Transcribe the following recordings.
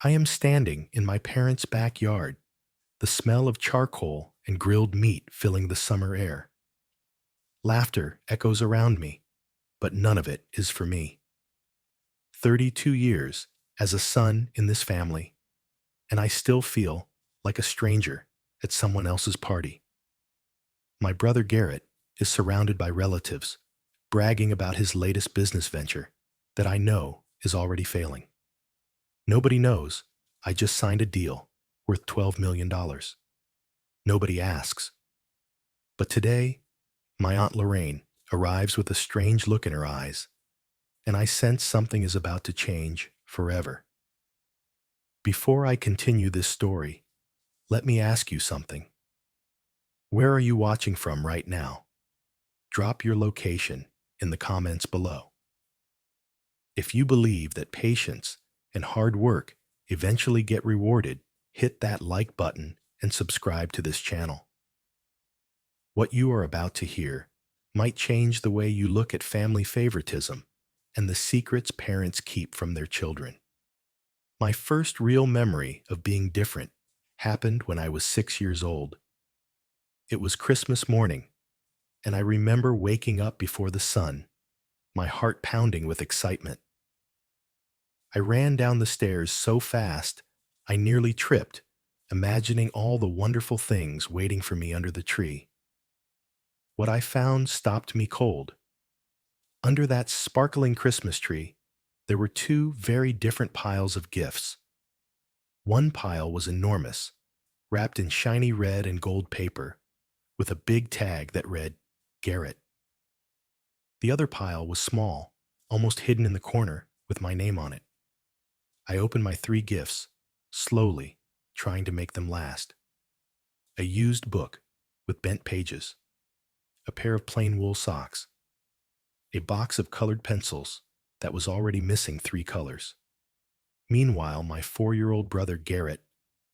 I am standing in my parents' backyard, the smell of charcoal and grilled meat filling the summer air. Laughter echoes around me, but none of it is for me. 32 years as a son in this family, and I still feel like a stranger at someone else's party. My brother Garrett is surrounded by relatives, bragging about his latest business venture that I know is already failing. Nobody knows I just signed a deal worth $12 million. dollars. Nobody asks. But today, my Aunt Lorraine arrives with a strange look in her eyes, and I sense something is about to change forever. Before I continue this story, let me ask you something. Where are you watching from right now? Drop your location in the comments below. If you believe that patience and hard work eventually get rewarded, hit that like button and subscribe to this channel. What you are about to hear might change the way you look at family favoritism and the secrets parents keep from their children. My first real memory of being different happened when I was 6 years old. It was Christmas morning, and I remember waking up before the sun, my heart pounding with excitement. I ran down the stairs so fast I nearly tripped, imagining all the wonderful things waiting for me under the tree. What I found stopped me cold. Under that sparkling Christmas tree, there were two very different piles of gifts. One pile was enormous, wrapped in shiny red and gold paper, with a big tag that read, Garrett. The other pile was small, almost hidden in the corner, with my name on it. I opened my three gifts, slowly, trying to make them last. A used book with bent pages, a pair of plain wool socks, a box of colored pencils that was already missing 3 colors. Meanwhile, my 4-year-old brother Garrett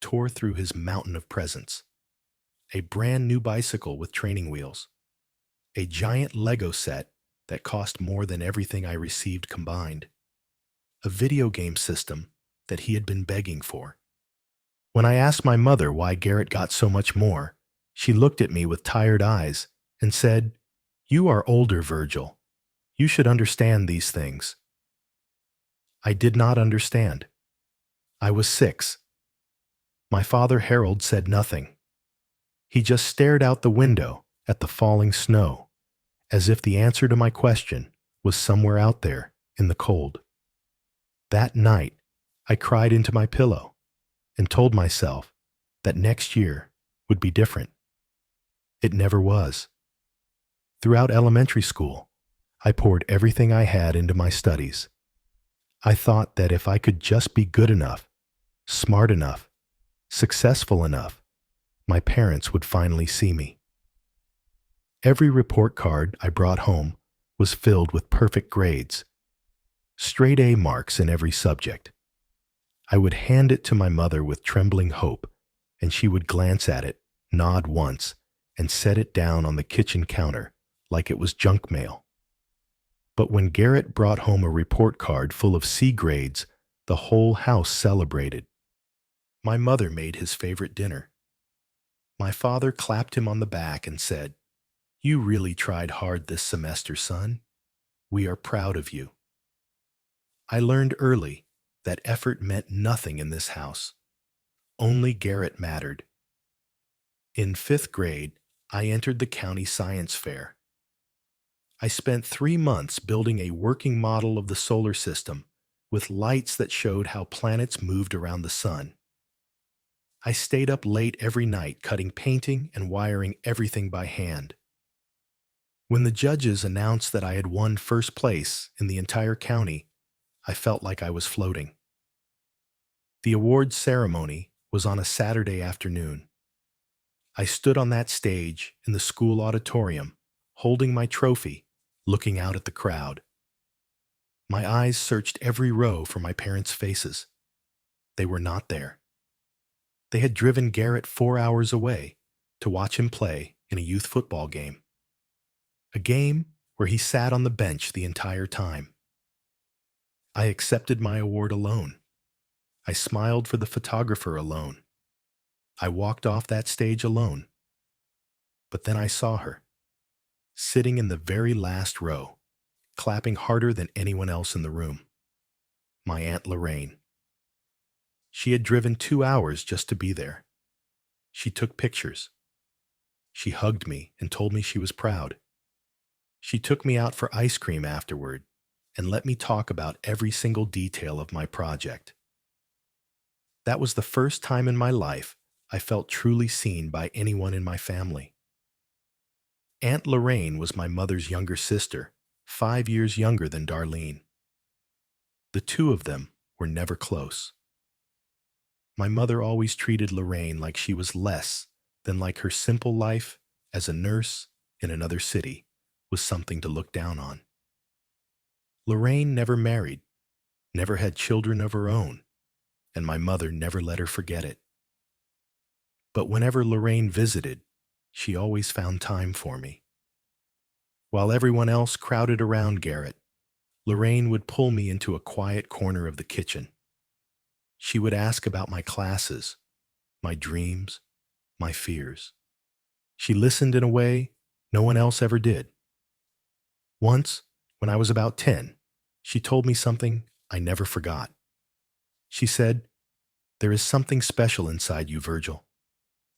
tore through his mountain of presents. A brand new bicycle with training wheels, a giant Lego set that cost more than everything I received combined, a video game system that he had been begging for. When I asked my mother why Garrett got so much more, she looked at me with tired eyes and said, "You are older, Virgil. You should understand these things." I did not understand. I was 6. My father Harold said nothing. He just stared out the window at the falling snow, as if the answer to my question was somewhere out there in the cold. That night, I cried into my pillow and told myself that next year would be different. It never was. Throughout elementary school, I poured everything I had into my studies. I thought that if I could just be good enough, smart enough, successful enough, my parents would finally see me. Every report card I brought home was filled with perfect grades, straight A marks in every subject. I would hand it to my mother with trembling hope, and she would glance at it, nod once, and set it down on the kitchen counter like it was junk mail. But when Garrett brought home a report card full of C grades, the whole house celebrated. My mother made his favorite dinner. My father clapped him on the back and said, "You really tried hard this semester, son. We are proud of you." I learned early that effort meant nothing in this house. Only Garrett mattered. In 5th grade, I entered the county science fair. I spent 3 months building a working model of the solar system with lights that showed how planets moved around the sun. I stayed up late every night cutting painting and wiring everything by hand. When the judges announced that I had won first place in the entire county, I felt like I was floating. The awards ceremony was on a Saturday afternoon. I stood on that stage in the school auditorium, holding my trophy, looking out at the crowd. My eyes searched every row for my parents' faces. They were not there. They had driven Garrett 4 hours away to watch him play in a youth football game. A game where he sat on the bench the entire time. I accepted my award alone. I smiled for the photographer alone. I walked off that stage alone. But then I saw her, sitting in the very last row, clapping harder than anyone else in the room. My Aunt Lorraine. She had driven 2 hours just to be there. She took pictures. She hugged me and told me she was proud. She took me out for ice cream afterward and let me talk about every single detail of my project. That was the first time in my life I felt truly seen by anyone in my family. Aunt Lorraine was my mother's younger sister, 5 years younger than Darlene. The two of them were never close. My mother always treated Lorraine like she was less than like her simple life as a nurse in another city was something to look down on. Lorraine never married, never had children of her own, and my mother never let her forget it. But whenever Lorraine visited, she always found time for me. While everyone else crowded around Garrett, Lorraine would pull me into a quiet corner of the kitchen. She would ask about my classes, my dreams, my fears. She listened in a way no one else ever did. Once, when I was about 10, she told me something I never forgot. She said, "There is something special inside you, Virgil.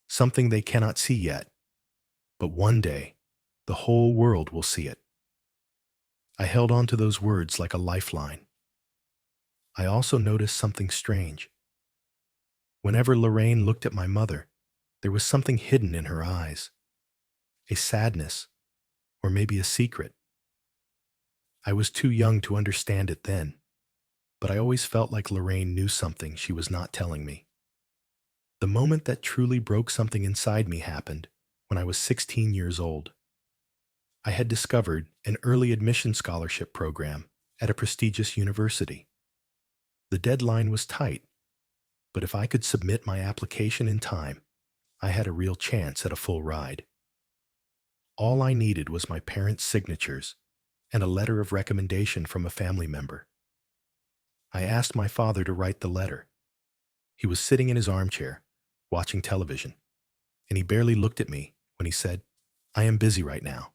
Something they cannot see yet. But one day, the whole world will see it." I held on to those words like a lifeline. I also noticed something strange. Whenever Lorraine looked at my mother, there was something hidden in her eyes. A sadness, or maybe a secret. I was too young to understand it then, but I always felt like Lorraine knew something she was not telling me. The moment that truly broke something inside me happened when I was 16 years old. I had discovered an early admission scholarship program at a prestigious university. The deadline was tight, but if I could submit my application in time, I had a real chance at a full ride. All I needed was my parents' signatures and a letter of recommendation from a family member. I asked my father to write the letter. He was sitting in his armchair, watching television, and he barely looked at me when he said, "I am busy right now.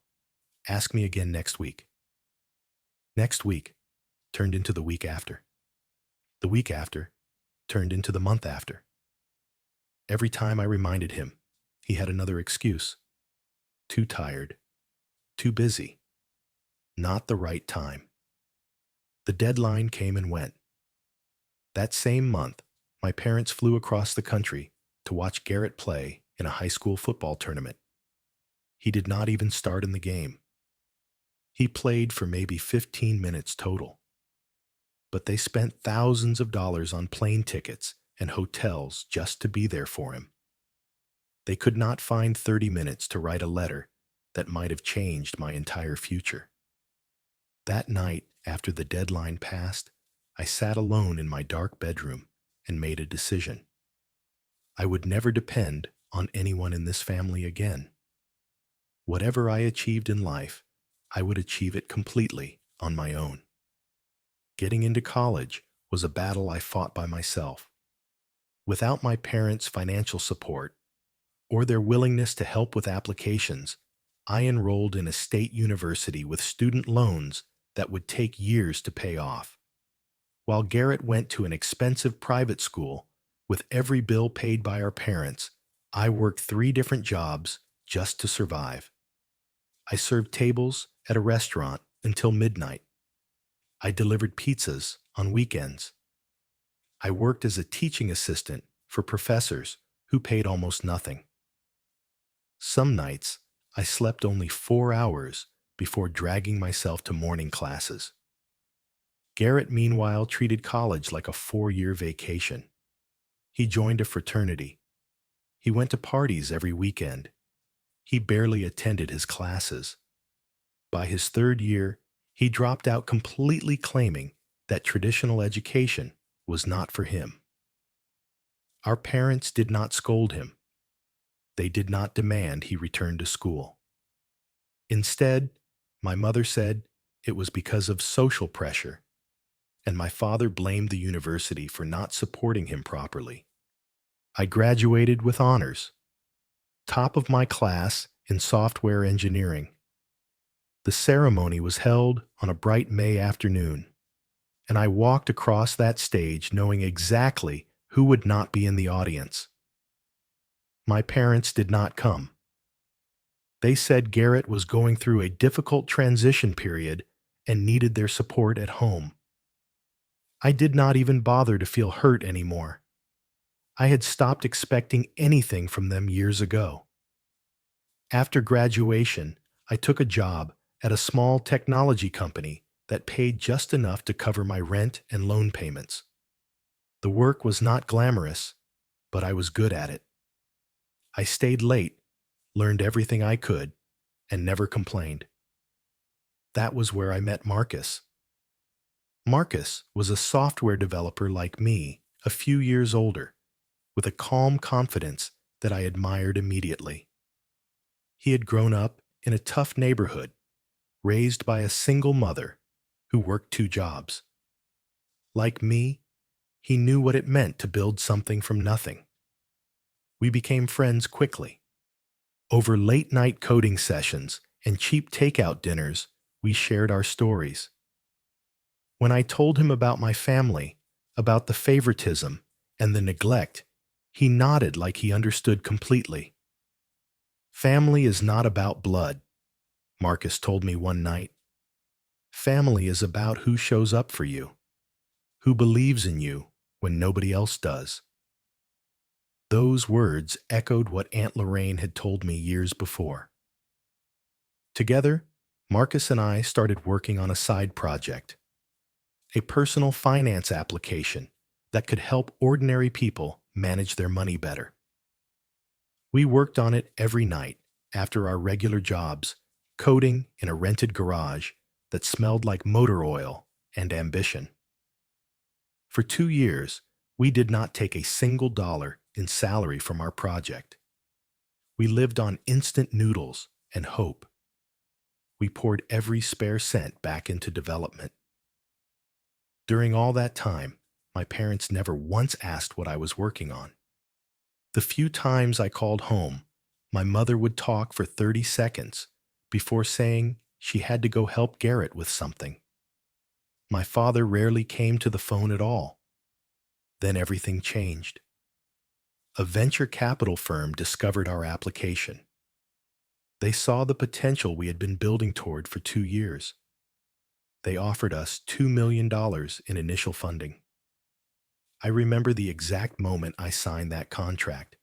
Ask me again next week." Next week turned into the week after. The week after turned into the month after. Every time I reminded him, he had another excuse. Too tired. Too busy. Not the right time. The deadline came and went. That same month, my parents flew across the country to watch Garrett play in a high school football tournament. He did not even start in the game. He played for maybe 15 minutes total. But they spent thousands of dollars on plane tickets and hotels just to be there for him. They could not find 30 minutes to write a letter that might have changed my entire future. That night, after the deadline passed, I sat alone in my dark bedroom and made a decision. I would never depend on anyone in this family again. Whatever I achieved in life, I would achieve it completely on my own. Getting into college was a battle I fought by myself. Without my parents' financial support or their willingness to help with applications, I enrolled in a state university with student loans that would take years to pay off. While Garrett went to an expensive private school with every bill paid by our parents, I worked 3 different jobs just to survive. I served tables at a restaurant until midnight. I delivered pizzas on weekends. I worked as a teaching assistant for professors who paid almost nothing. Some nights, I slept only 4 hours before dragging myself to morning classes. Garrett, meanwhile, treated college like a 4-year vacation. He joined a fraternity. He went to parties every weekend. He barely attended his classes. By his 3rd year, he dropped out completely, claiming that traditional education was not for him. Our parents did not scold him. They did not demand he return to school. Instead, my mother said it was because of social pressure. and my father blamed the university for not supporting him properly. I graduated with honors, top of my class in software engineering. The ceremony was held on a bright May afternoon, and I walked across that stage knowing exactly who would not be in the audience. My parents did not come. They said Garrett was going through a difficult transition period and needed their support at home. I did not even bother to feel hurt anymore. I had stopped expecting anything from them years ago. After graduation, I took a job at a small technology company that paid just enough to cover my rent and loan payments. The work was not glamorous, but I was good at it. I stayed late, learned everything I could, and never complained. That was where I met Marcus. Marcus was a software developer like me, a few years older, with a calm confidence that I admired immediately. He had grown up in a tough neighborhood, raised by a single mother who worked 2 jobs. Like me, he knew what it meant to build something from nothing. We became friends quickly. Over late-night coding sessions and cheap takeout dinners, we shared our stories. When I told him about my family, about the favoritism and the neglect, he nodded like he understood completely. Family is not about blood, Marcus told me one night. Family is about who shows up for you, who believes in you when nobody else does. Those words echoed what Aunt Lorraine had told me years before. Together, Marcus and I started working on a side project, a personal finance application that could help ordinary people manage their money better. We worked on it every night after our regular jobs, coding in a rented garage that smelled like motor oil and ambition. For 2 years, we did not take a single dollar in salary from our project. We lived on instant noodles and hope. We poured every spare cent back into development. During all that time, my parents never once asked what I was working on. The few times I called home, my mother would talk for 30 seconds before saying she had to go help Garrett with something. My father rarely came to the phone at all. Then everything changed. A venture capital firm discovered our application. They saw the potential we had been building toward for 2 years. They offered us $2 million in initial funding. I remember the exact moment I signed that contract.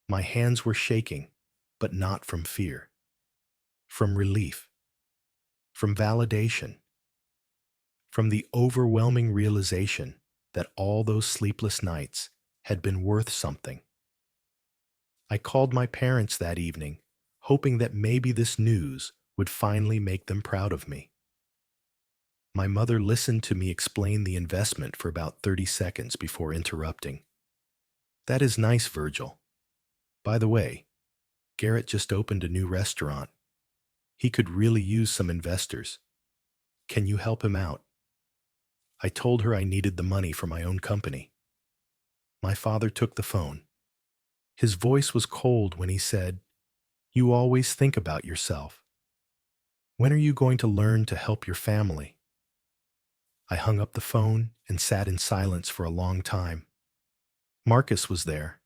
My hands were shaking, but not from fear. From relief. From validation. From the overwhelming realization that all those sleepless nights had been worth something. I called my parents that evening, hoping that maybe this news would finally make them proud of me. My mother listened to me explain the investment for about 30 seconds before interrupting. "That is nice, Virgil. By the way, Garrett just opened a new restaurant. He could really use some investors. Can you help him out?" I told her I needed the money for my own company. My father took the phone. His voice was cold when he said, "You always think about yourself. When are you going to learn to help your family?" I hung up the phone and sat in silence for a long time. Marcus was there.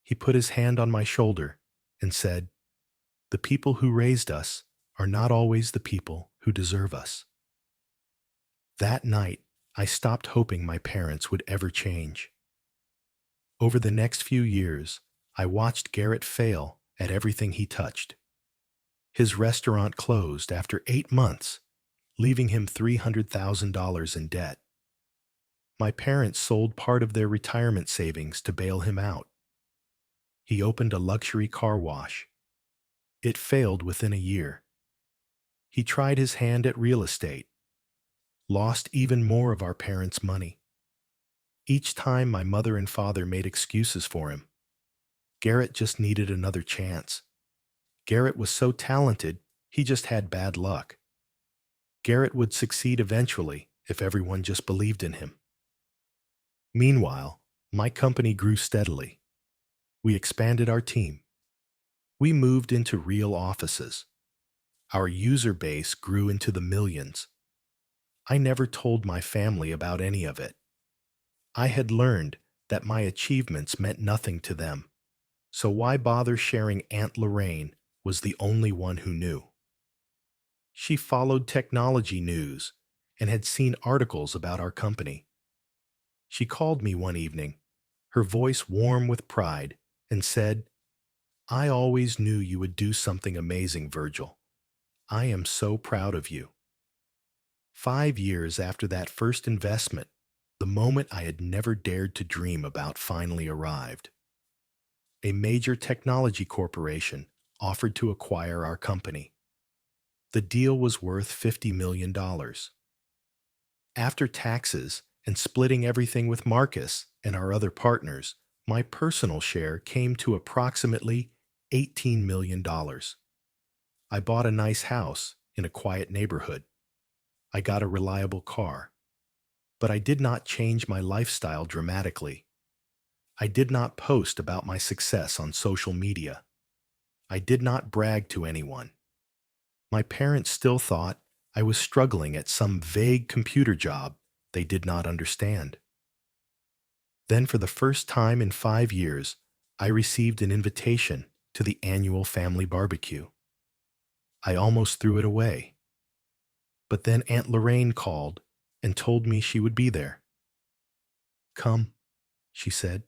He put his hand on my shoulder and said, "The people who raised us are not always the people who deserve us." That night, I stopped hoping my parents would ever change. Over the next few years, I watched Garrett fail at everything he touched. His restaurant closed after 8 months, leaving him $300,000 in debt. My parents sold part of their retirement savings to bail him out. He opened a luxury car wash. It failed within a year. He tried his hand at real estate, lost even more of our parents' money. Each time my mother and father made excuses for him. Garrett just needed another chance. Garrett was so talented, he just had bad luck. Garrett would succeed eventually, if everyone just believed in him. Meanwhile, my company grew steadily. We expanded our team. We moved into real offices. Our user base grew into the millions. I never told my family about any of it. I had learned that my achievements meant nothing to them, so why bother sharing? Aunt Lorraine was the only one who knew. She followed technology news and had seen articles about our company. She called me one evening, her voice warm with pride, and said, "I always knew you would do something amazing, Virgil. I am so proud of you." 5 years after that first investment, the moment I had never dared to dream about finally arrived. A major technology corporation offered to acquire our company. The deal was worth $50 million. After taxes and splitting everything with Marcus and our other partners, my personal share came to approximately $18 million. I bought a nice house in a quiet neighborhood. I got a reliable car. But I did not change my lifestyle dramatically. I did not post about my success on social media. I did not brag to anyone. My parents still thought I was struggling at some vague computer job they did not understand. Then, for the first time in 5 years, I received an invitation to the annual family barbecue. I almost threw it away. But then Aunt Lorraine called and told me she would be there. "Come," she said.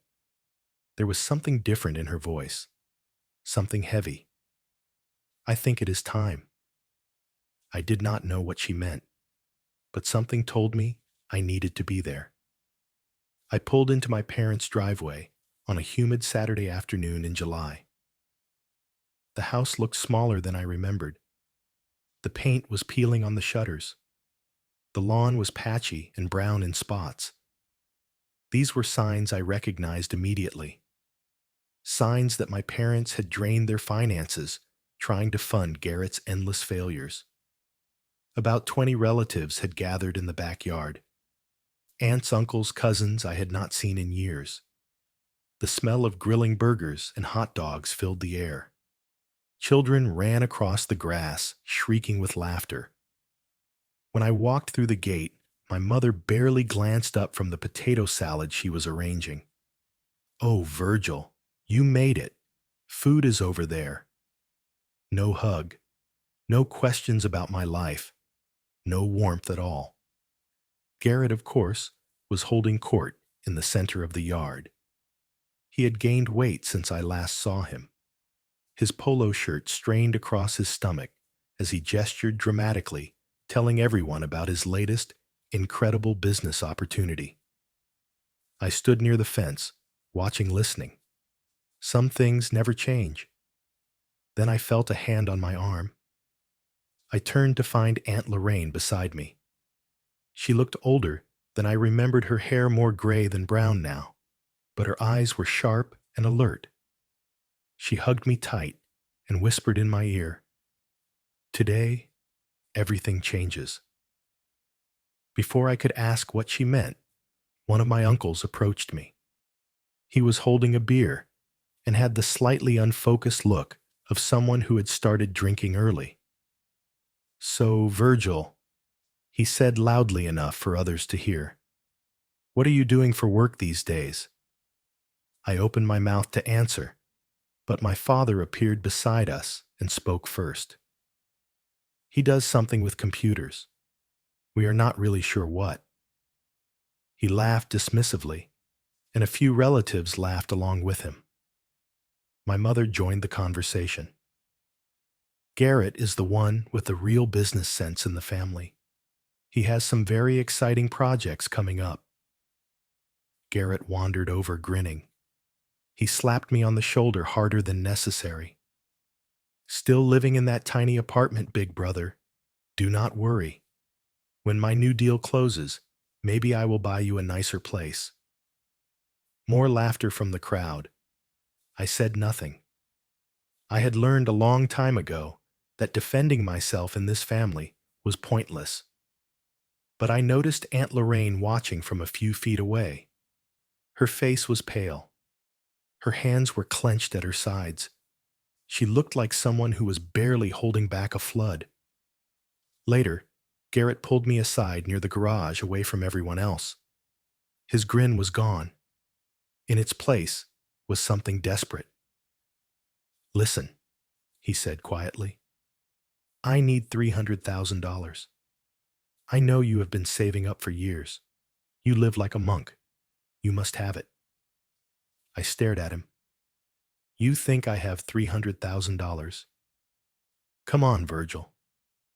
There was something different in her voice, something heavy. "I think it is time." I did not know what she meant, but something told me I needed to be there. I pulled into my parents' driveway on a humid Saturday afternoon in July. The house looked smaller than I remembered. The paint was peeling on the shutters. The lawn was patchy and brown in spots. These were signs I recognized immediately. Signs that my parents had drained their finances trying to fund Garrett's endless failures. About 20 relatives had gathered in the backyard. Aunts, uncles, cousins I had not seen in years. The smell of grilling burgers and hot dogs filled the air. Children ran across the grass, shrieking with laughter. When I walked through the gate, my mother barely glanced up from the potato salad she was arranging. "Oh, Virgil, you made it. Food is over there." No hug. No questions about my life. No warmth at all. Garrett, of course, was holding court in the center of the yard. He had gained weight since I last saw him. His polo shirt strained across his stomach as he gestured dramatically, telling everyone about his latest, incredible business opportunity. I stood near the fence, watching, listening. Some things never change. Then I felt a hand on my arm. I turned to find Aunt Lorraine beside me. She looked older than I remembered, her hair more gray than brown now, but her eyes were sharp and alert. She hugged me tight and whispered in my ear, "Today, everything changes." Before I could ask what she meant, one of my uncles approached me. He was holding a beer and had the slightly unfocused look of someone who had started drinking early. "So, Virgil," he said loudly enough for others to hear, "what are you doing for work these days?" I opened my mouth to answer, but my father appeared beside us and spoke first. "He does something with computers. We are not really sure what." He laughed dismissively, and a few relatives laughed along with him. My mother joined the conversation. "Garrett is the one with the real business sense in the family. He has some very exciting projects coming up." Garrett wandered over, grinning. He slapped me on the shoulder harder than necessary. "Still living in that tiny apartment, big brother. Do not worry. When my new deal closes, maybe I will buy you a nicer place." More laughter from the crowd. I said nothing. I had learned a long time ago that defending myself in this family was pointless. But I noticed Aunt Lorraine watching from a few feet away. Her face was pale. Her hands were clenched at her sides. She looked like someone who was barely holding back a flood. Later, Garrett pulled me aside near the garage away from everyone else. His grin was gone. In its place was something desperate. "Listen," he said quietly. "I need $300,000. I know you have been saving up for years. You live like a monk. You must have it." I stared at him. "You think I have $300,000? Come on, Virgil.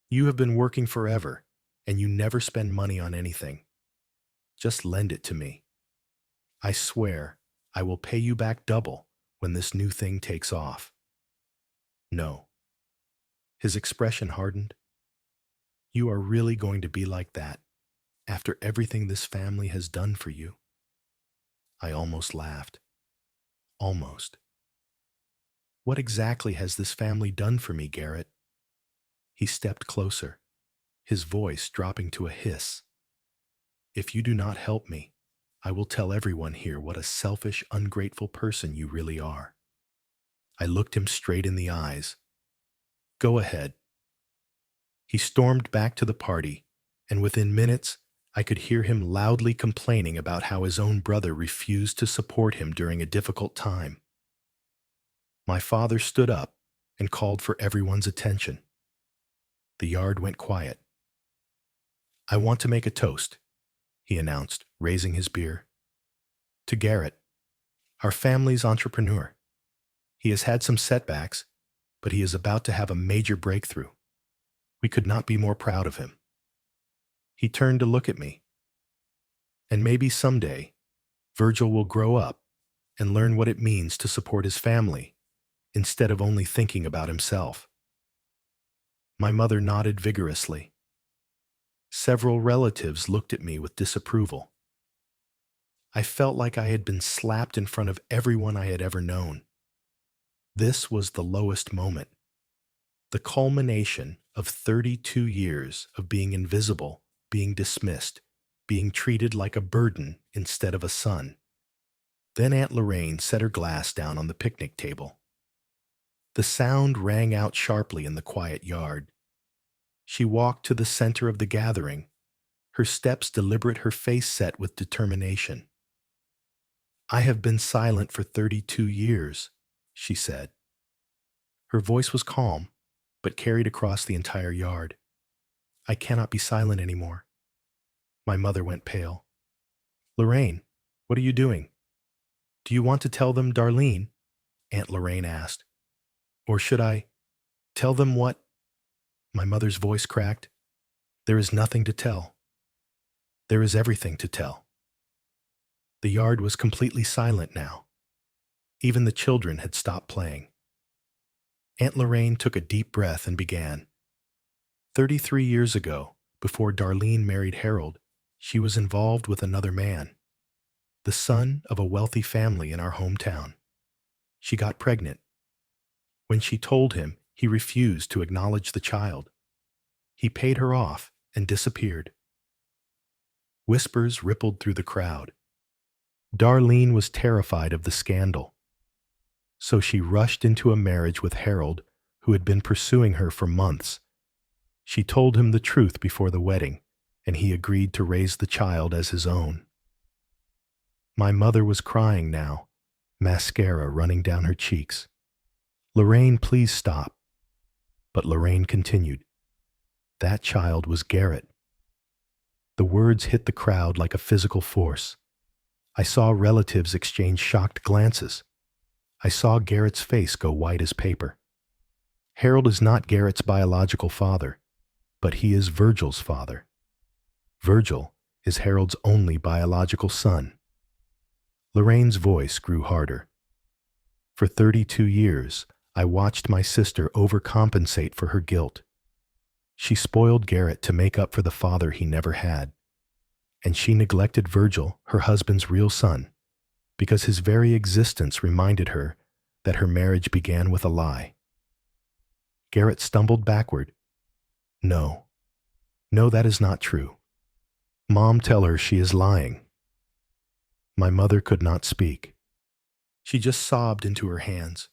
You have been working forever, and you never spend money on anything. Just lend it to me. I swear I will pay you back double when this new thing takes off." "No." His expression hardened. "You are really going to be like that after everything this family has done for you?" I almost laughed. Almost. "What exactly has this family done for me, Garrett?" He stepped closer, his voice dropping to a hiss. "If you do not help me, I will tell everyone here what a selfish, ungrateful person you really are." I looked him straight in the eyes. "Go ahead." He stormed back to the party, and within minutes, I could hear him loudly complaining about how his own brother refused to support him during a difficult time. My father stood up and called for everyone's attention. The yard went quiet. "I want to make a toast," he announced, raising his beer. "To Garrett, our family's entrepreneur. He has had some setbacks, but he is about to have a major breakthrough. We could not be more proud of him." He turned to look at me. "And maybe someday, Virgil will grow up and learn what it means to support his family instead of only thinking about himself." My mother nodded vigorously. Several relatives looked at me with disapproval. I felt like I had been slapped in front of everyone I had ever known. This was the lowest moment, the culmination of 32 years of being invisible, being dismissed, being treated like a burden instead of a son. Then Aunt Lorraine set her glass down on the picnic table. The sound rang out sharply in the quiet yard. She walked to the center of the gathering, her steps deliberate, her face set with determination. "I have been silent for 32 years, she said. Her voice was calm, but carried across the entire yard. "I cannot be silent anymore." My mother went pale. "Lorraine, what are you doing?" "Do you want to tell them, Darlene?" Aunt Lorraine asked. "Or should I tell them what?" My mother's voice cracked. "There is nothing to tell. There is everything to tell." The yard was completely silent now. Even the children had stopped playing. Aunt Lorraine took a deep breath and began. 33 years ago, before Darlene married Harold, she was involved with another man, the son of a wealthy family in our hometown. She got pregnant. When she told him, he refused to acknowledge the child. He paid her off and disappeared. Whispers rippled through the crowd. Darlene was terrified of the scandal. So she rushed into a marriage with Harold, who had been pursuing her for months. She told him the truth before the wedding, and he agreed to raise the child as his own. My mother was crying now, mascara running down her cheeks. "Lorraine, please stop." But Lorraine continued. "That child was Garrett." The words hit the crowd like a physical force. I saw relatives exchange shocked glances. I saw Garrett's face go white as paper. Harold is not Garrett's biological father, but he is Virgil's father. Virgil is Harold's only biological son. Lorraine's voice grew harder. For 32 years, I watched my sister overcompensate for her guilt. She spoiled Garrett to make up for the father he never had. And she neglected Virgil, her husband's real son, because his very existence reminded her that her marriage began with a lie. Garrett stumbled backward. No, that is not true. Mom, tell her she is lying. My mother could not speak. She just sobbed into her hands.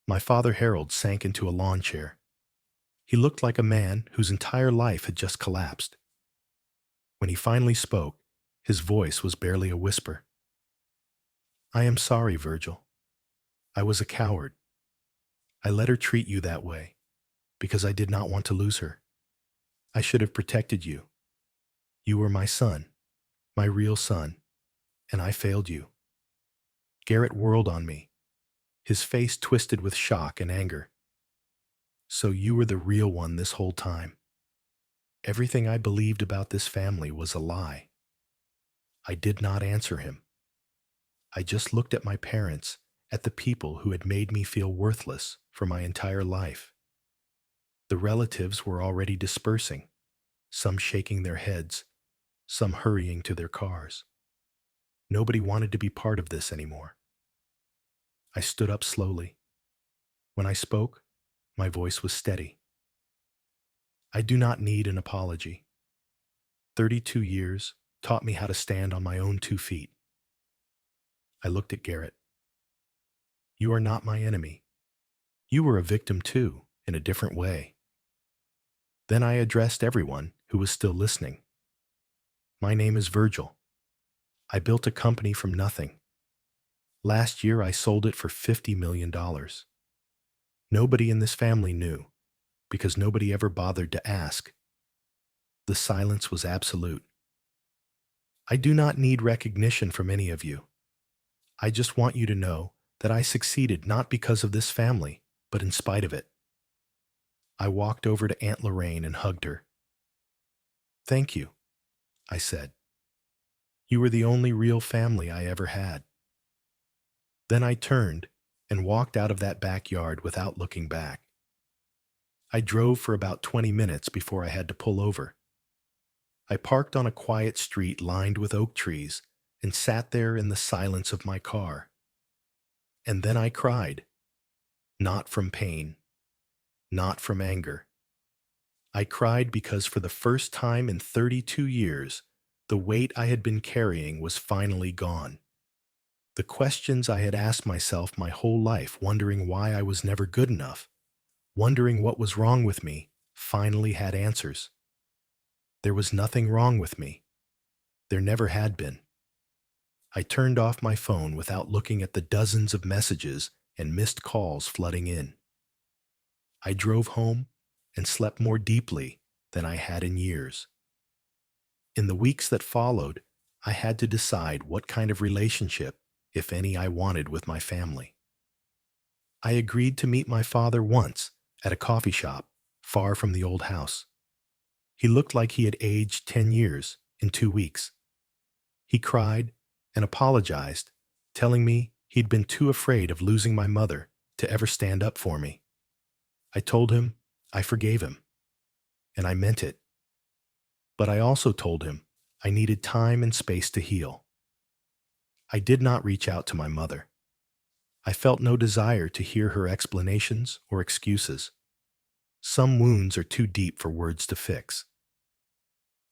My father Harold sank into a lawn chair. He looked like a man whose entire life had just collapsed. When he finally spoke, his voice was barely a whisper. I am sorry, Virgil. I was a coward. I let her treat you that way because I did not want to lose her. I should have protected you. You were my son, my real son, and I failed you. Garrett whirled on me, his face twisted with shock and anger. So you were the real one this whole time. Everything I believed about this family was a lie. I did not answer him. I just looked at my parents, at the people who had made me feel worthless for my entire life. The relatives were already dispersing, some shaking their heads, some hurrying to their cars. Nobody wanted to be part of this anymore. I stood up slowly. When I spoke, my voice was steady. I do not need an apology. 32 years taught me how to stand on my own 2 feet. I looked at Garrett. You are not my enemy. You were a victim too, in a different way. Then I addressed everyone who was still listening. My name is Virgil. I built a company from nothing. Last year I sold it for $50 million. Nobody in this family knew, because nobody ever bothered to ask. The silence was absolute. I do not need recognition from any of you. I just want you to know that I succeeded not because of this family, but in spite of it. I walked over to Aunt Lorraine and hugged her. Thank you, I said. You were the only real family I ever had. Then I turned and walked out of that backyard without looking back. I drove for about 20 minutes before I had to pull over. I parked on a quiet street lined with oak trees and sat there in the silence of my car. And then I cried, not from pain, not from anger. I cried because for the first time in 32 years, the weight I had been carrying was finally gone. The questions I had asked myself my whole life, wondering why I was never good enough, wondering what was wrong with me, finally had answers. There was nothing wrong with me. There never had been. I turned off my phone without looking at the dozens of messages and missed calls flooding in. I drove home and slept more deeply than I had in years. In the weeks that followed, I had to decide what kind of relationship, if any, I wanted with my family. I agreed to meet my father once at a coffee shop far from the old house. He looked like he had aged 10 years in 2 weeks. He cried and apologized, telling me he'd been too afraid of losing my mother to ever stand up for me. I told him I forgave him, and I meant it. But I also told him I needed time and space to heal. I did not reach out to my mother. I felt no desire to hear her explanations or excuses. Some wounds are too deep for words to fix.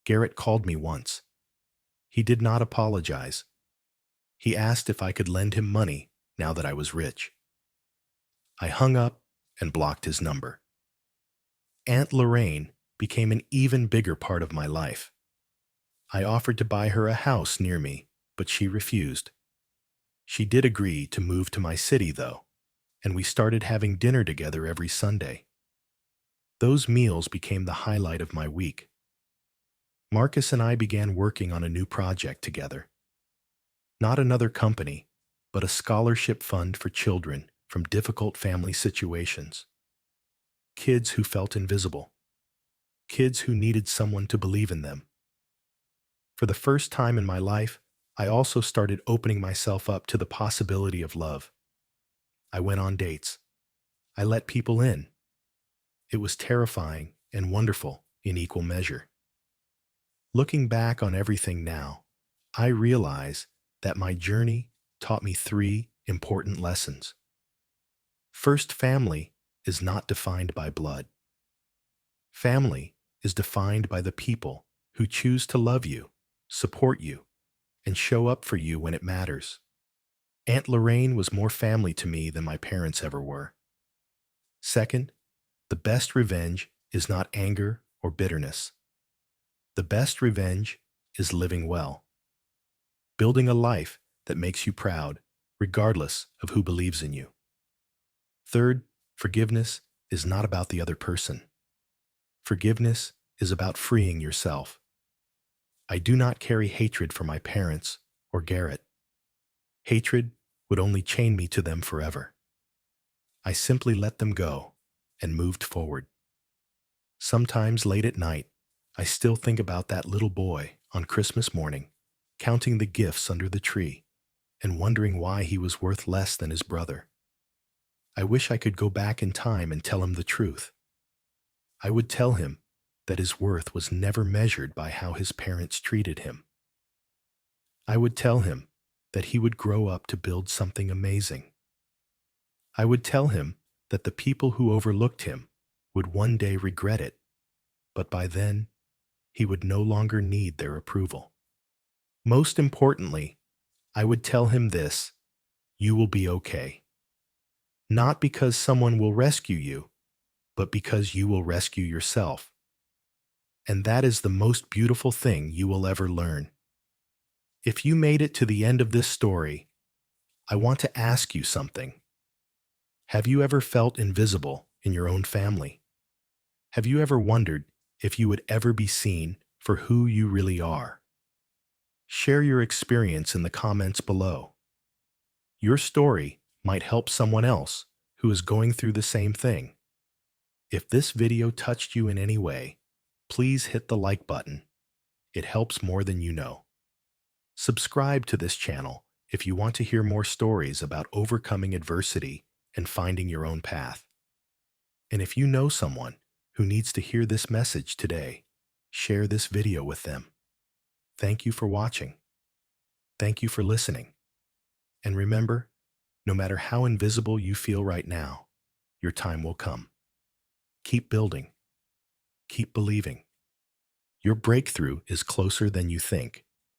Garrett called me once. He did not apologize. He asked if I could lend him money now that I was rich. I hung up and blocked his number. Aunt Lorraine became an even bigger part of my life. I offered to buy her a house near me, but she refused. She did agree to move to my city, though, and we started having dinner together every Sunday. Those meals became the highlight of my week. Marcus and I began working on a new project together. Not another company, but a scholarship fund for children from difficult family situations. Kids who felt invisible. Kids who needed someone to believe in them. For the first time in my life, I also started opening myself up to the possibility of love. I went on dates. I let people in. It was terrifying and wonderful in equal measure. Looking back on everything now, I realize that my journey taught me 3 important lessons. First, family is not defined by blood. Family is defined by the people who choose to love you, support you, and show up for you when it matters. Aunt Lorraine was more family to me than my parents ever were. Second, the best revenge is not anger or bitterness. The best revenge is living well, building a life that makes you proud, regardless of who believes in you. Third, forgiveness is not about the other person. Forgiveness is about freeing yourself. I do not carry hatred for my parents or Garrett. Hatred would only chain me to them forever. I simply let them go and moved forward. Sometimes late at night, I still think about that little boy on Christmas morning, counting the gifts under the tree and wondering why he was worth less than his brother. I wish I could go back in time and tell him the truth. I would tell him that his worth was never measured by how his parents treated him. I would tell him that he would grow up to build something amazing. I would tell him that the people who overlooked him would one day regret it, but by then, he would no longer need their approval. Most importantly, I would tell him this: you will be okay. Not because someone will rescue you, but because you will rescue yourself. And that is the most beautiful thing you will ever learn. If you made it to the end of this story, I want to ask you something. Have you ever felt invisible in your own family? Have you ever wondered if you would ever be seen for who you really are? Share your experience in the comments below. Your story might help someone else who is going through the same thing. If this video touched you in any way, please hit the like button. It helps more than you know. Subscribe to this channel if you want to hear more stories about overcoming adversity and finding your own path. And if you know someone who needs to hear this message today, share this video with them. Thank you for watching. Thank you for listening. And remember, no matter how invisible you feel right now, your time will come. Keep building. Keep believing. Your breakthrough is closer than you think.